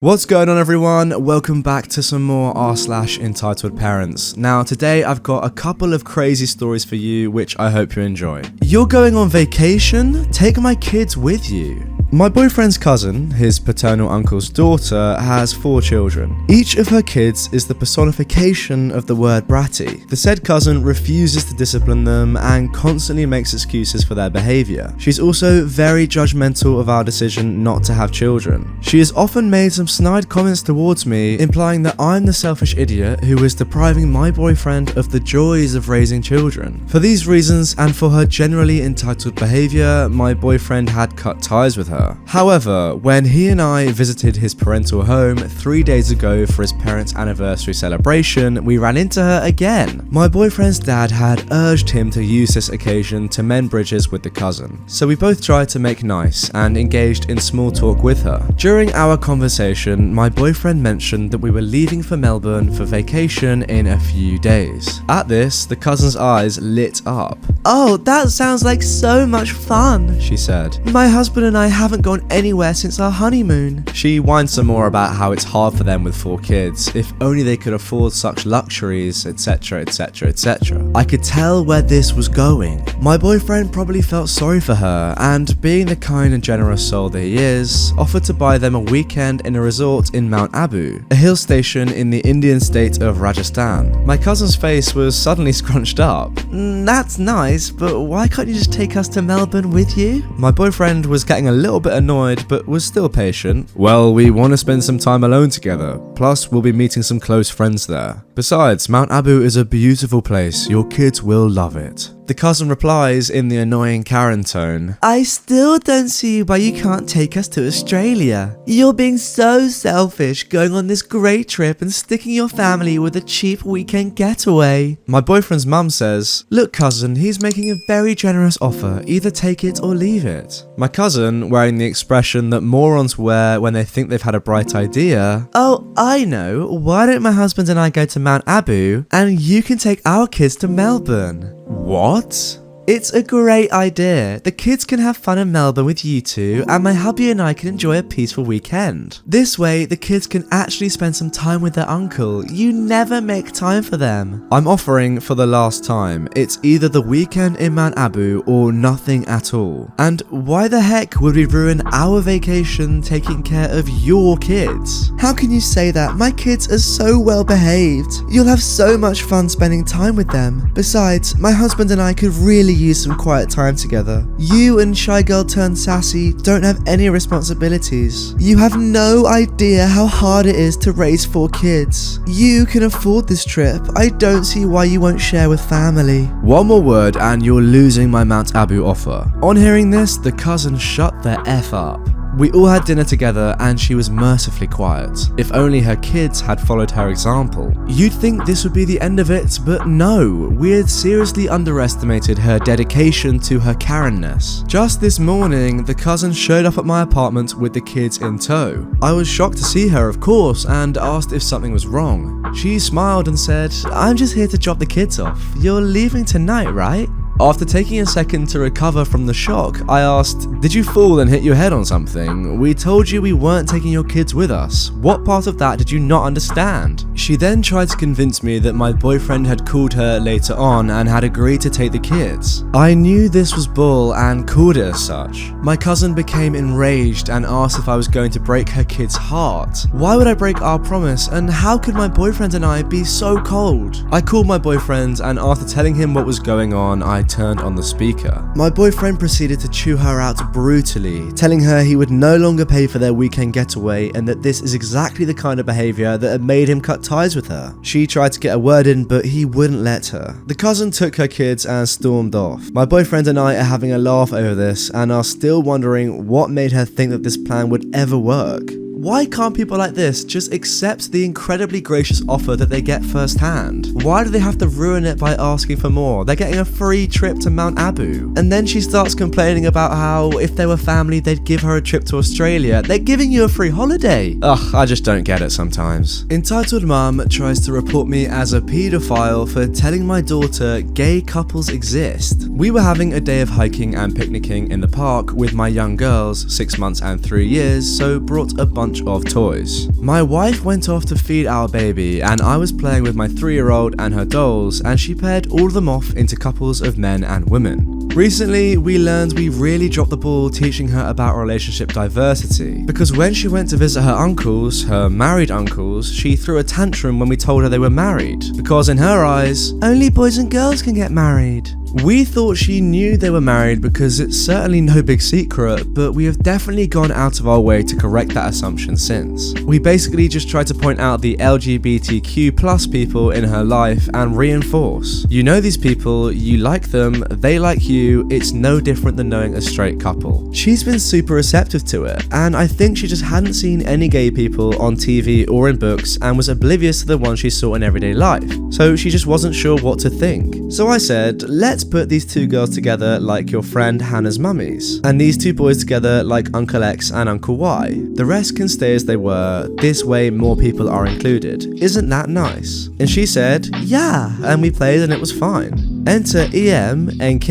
What's going on, everyone? Welcome back to some more r/entitled parents. Now today I've got a couple of crazy stories for you which I hope you enjoy. You're going on vacation? Take my kids with you. My boyfriend's cousin, his paternal uncle's daughter, has 4 children. Each of her kids is the personification of the word bratty. The said cousin refuses to discipline them and constantly makes excuses for their behavior. She's also very judgmental of our decision not to have children. She has often made some snide comments towards me, implying that I'm the selfish idiot who is depriving my boyfriend of the joys of raising children. For these reasons, and for her generally entitled behavior, my boyfriend had cut ties with her. However, when he and I visited his parental home 3 days ago for his parents' anniversary celebration, we ran into her again. My boyfriend's dad had urged him to use this occasion to mend bridges with the cousin, so we both tried to make nice and engaged in small talk with her. During our conversation, my boyfriend mentioned that we were leaving for Melbourne for vacation in a few days. At this, the cousin's eyes lit up. "Oh, that sounds like so much fun," she said. "My husband and I haven't gone anywhere since our honeymoon." She whined some more about how it's hard for them with 4 kids, if only they could afford such luxuries, etc, etc, etc. I could tell where this was going. My boyfriend probably felt sorry for her, and being the kind and generous soul that he is, offered to buy them a weekend in a resort in Mount Abu, a hill station in the Indian state of Rajasthan. My cousin's face was suddenly scrunched up. "That's nice, but why can't you just take us to Melbourne with you?" My boyfriend was getting a little bit annoyed, but was still patient. "Well, we want to spend some time alone together, plus we'll be meeting some close friends there. Besides, Mount Abu is a beautiful place, your kids will love it." The cousin replies in the annoying Karen tone, "I still don't see why you can't take us to Australia. You're being so selfish going on this great trip and sticking your family with a cheap weekend getaway." My boyfriend's mum says, "Look cousin, he's making a very generous offer, either take it or leave it." My cousin, wearing the expression that morons wear when they think they've had a bright idea, "Oh, I know, why don't my husband and I go to Mount Abu and you can take our kids to Melbourne?" "What?" "It's a great idea. The kids can have fun in Melbourne with you two, and my hubby and I can enjoy a peaceful weekend. This way, the kids can actually spend some time with their uncle. You never make time for them." I'm offering for the last time. It's either the weekend in Mount Abu or nothing at all. And why the heck would we ruin our vacation taking care of your kids? "How can you say that? My kids are so well behaved. You'll have so much fun spending time with them. Besides, my husband and I could really use some quiet time together. You and shy girl turned sassy don't have any responsibilities. You have no idea how hard it is to raise 4 kids. You can afford this trip. I don't see why you won't share with family." One more word and you're losing my Mount Abu offer. On hearing this, the cousin shut the F up. We all had dinner together and she was mercifully quiet. If only her kids had followed her example. You'd think this would be the end of it, but no, we had seriously underestimated her dedication to her Karenness. Just this morning, the cousin showed up at my apartment with the kids in tow. I was shocked to see her, of course, and asked if something was wrong. She smiled and said, "I'm just here to drop the kids off. You're leaving tonight, right?" After taking a second to recover from the shock, I asked, "Did you fall and hit your head on something? We told you we weren't taking your kids with us. What part of that did you not understand?" She then tried to convince me that my boyfriend had called her later on and had agreed to take the kids. I knew this was bull and called it as such. My cousin became enraged and asked if I was going to break her kid's heart. Why would I break our promise, and how could my boyfriend and I be so cold? I called my boyfriend and after telling him what was going on, I turned on the speaker. My boyfriend proceeded to chew her out brutally, telling her he would no longer pay for their weekend getaway and that this is exactly the kind of behavior that had made him cut ties with her. She tried to get a word in, but he wouldn't let her. The cousin took her kids and stormed off. My boyfriend and I are having a laugh over this and are still wondering what made her think that this plan would ever work. Why can't people like this just accept the incredibly gracious offer that they get firsthand? Why do they have to ruin it by asking for more? They're getting a free trip to Mount Abu. And then she starts complaining about how if they were family, they'd give her a trip to Australia. They're giving you a free holiday. Ugh, I just don't get it sometimes. Entitled Mum tries to report me as a paedophile for telling my daughter gay couples exist. We were having a day of hiking and picnicking in the park with my young girls, 6 months and 3 years, so brought a bunch bunch of toys. My wife went off to feed our baby, and I was playing with my 3-year-old and her dolls, and she paired all of them off into couples of men and women. Recently, we learned we really dropped the ball teaching her about relationship diversity, because when she went to visit her uncles, her married uncles, she threw a tantrum when we told her they were married, because in her eyes, only boys and girls can get married. We thought she knew they were married because it's certainly no big secret, but we have definitely gone out of our way to correct that assumption since. We basically just tried to point out the LGBTQ+ people in her life and reinforce. You know these people, you like them, they like you, it's no different than knowing a straight couple. She's been super receptive to it, and I think she just hadn't seen any gay people on TV or in books and was oblivious to the ones she saw in everyday life, so she just wasn't sure what to think. So I said, let's put these 2 girls together like your friend Hannah's mummies, and these 2 boys together like Uncle X and Uncle Y. The rest can stay as they were, this way more people are included. Isn't that nice? And she said, yeah, and we played and it was fine. Enter EM, NK,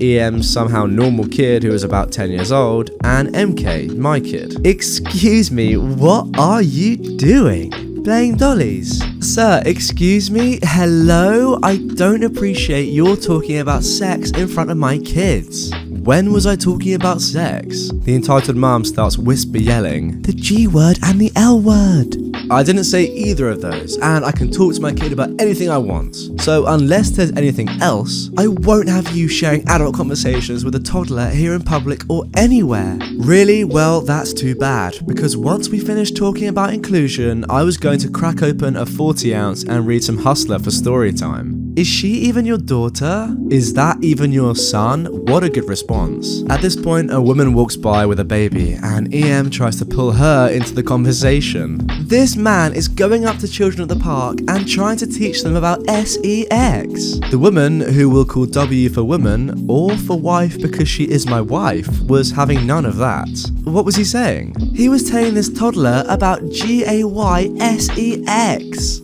EM's somehow normal kid who is about 10 years old, and MK, my kid. Excuse me, what are you doing? Playing dollies? Sir, excuse me? Hello? I don't appreciate your talking about sex in front of my kids. When was I talking about sex? The entitled mom starts whisper yelling, the G word and the L word. I didn't say either of those, and I can talk to my kid about anything I want. So unless there's anything else, I won't have you sharing adult conversations with a toddler here in public or anywhere. Really? Well, that's too bad, because once we finished talking about inclusion, I was going to crack open a 40-ounce and read some Hustler for story time. Is she even your daughter? Is that even your son? What a good response. At this point, a woman walks by with a baby, and EM tries to pull her into the conversation. This man is going up to children at the park and trying to teach them about sex. The woman, who we'll call W for woman, or for wife because she is my wife, was having none of that. What was he saying? He was telling this toddler about GAYSEX.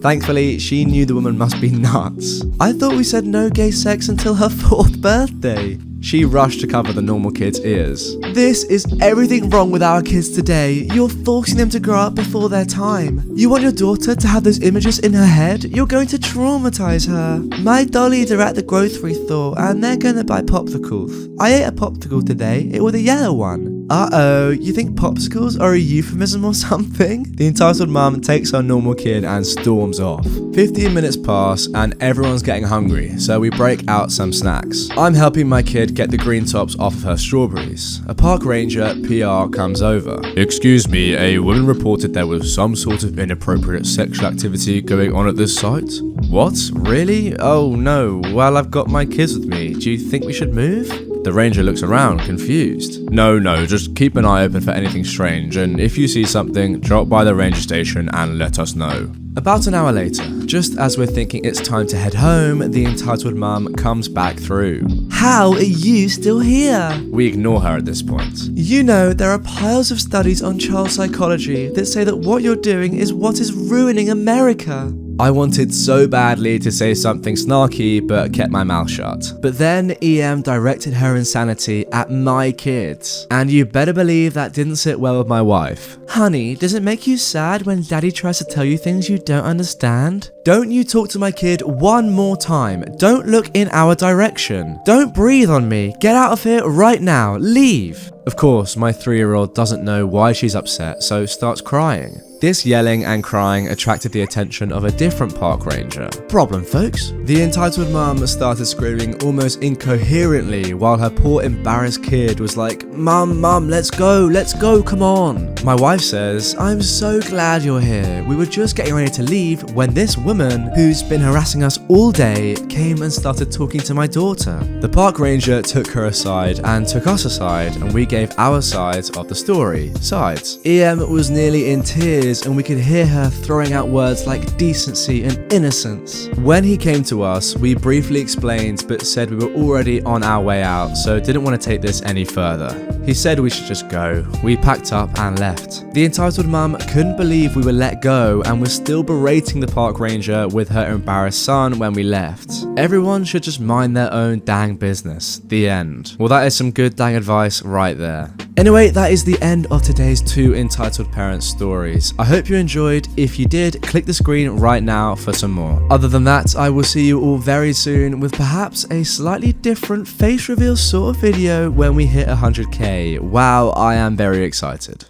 Thankfully, she knew the woman must be nuts. I thought we said no gay sex until her 4th birthday. She rushed to cover the normal kid's ears. This is everything wrong with our kids today. You're forcing them to grow up before their time. You want your daughter to have those images in her head? You're going to traumatize her. My dollies are at the grocery store and they're gonna buy popsicles. I ate a popsicle today. It was a yellow one. Uh-oh, you think popsicles are a euphemism or something? The entitled mum takes her normal kid and storms off. 15 minutes pass and everyone's getting hungry, so we break out some snacks. I'm helping my kid get the green tops off of her strawberries. A park ranger, PR, comes over. Excuse me, a woman reported there was some sort of inappropriate sexual activity going on at this site. What? Really? Oh no, well I've got my kids with me. Do you think we should move? The ranger looks around, confused. No, just keep an eye open for anything strange, and if you see something, drop by the ranger station and let us know. About an hour later, just as we're thinking it's time to head home, the entitled mum comes back through. How are you still here? We ignore her at this point. You know, there are piles of studies on child psychology that say that what you're doing is what is ruining America. I wanted so badly to say something snarky, but kept my mouth shut. But then EM directed her insanity at my kids. And you better believe that didn't sit well with my wife. Honey, does it make you sad when daddy tries to tell you things you don't understand? Don't you talk to my kid one more time. Don't look in our direction. Don't breathe on me. Get out of here right now. Leave. Of course, my 3-year-old doesn't know why she's upset, so starts crying. This yelling and crying attracted the attention of a different park ranger. Problem, folks? The entitled mum started screaming almost incoherently while her poor embarrassed kid was like, Mum, let's go, come on. My wife says, I'm so glad you're here. We were just getting ready to leave when this woman, who's been harassing us all day, came and started talking to my daughter. The park ranger took her aside and took us aside, and we gave our sides of the story. Sides. EM was nearly in tears, and we could hear her throwing out words like decency and innocence. When he came to us, we briefly explained but said we were already on our way out, so didn't want to take this any further. He said we should just go. We packed up and left. The entitled mum couldn't believe we were let go and was still berating the park ranger with her embarrassed son when we left. Everyone should just mind their own dang business. The end. Well, that is some good dang advice right there. there. Anyway, that is the end of today's 2 entitled parent stories. I hope you enjoyed. If you did, click the screen right now for some more. Other than that, I will see you all very soon with perhaps a slightly different face reveal sort of video when we hit 100k. Wow, I am very excited.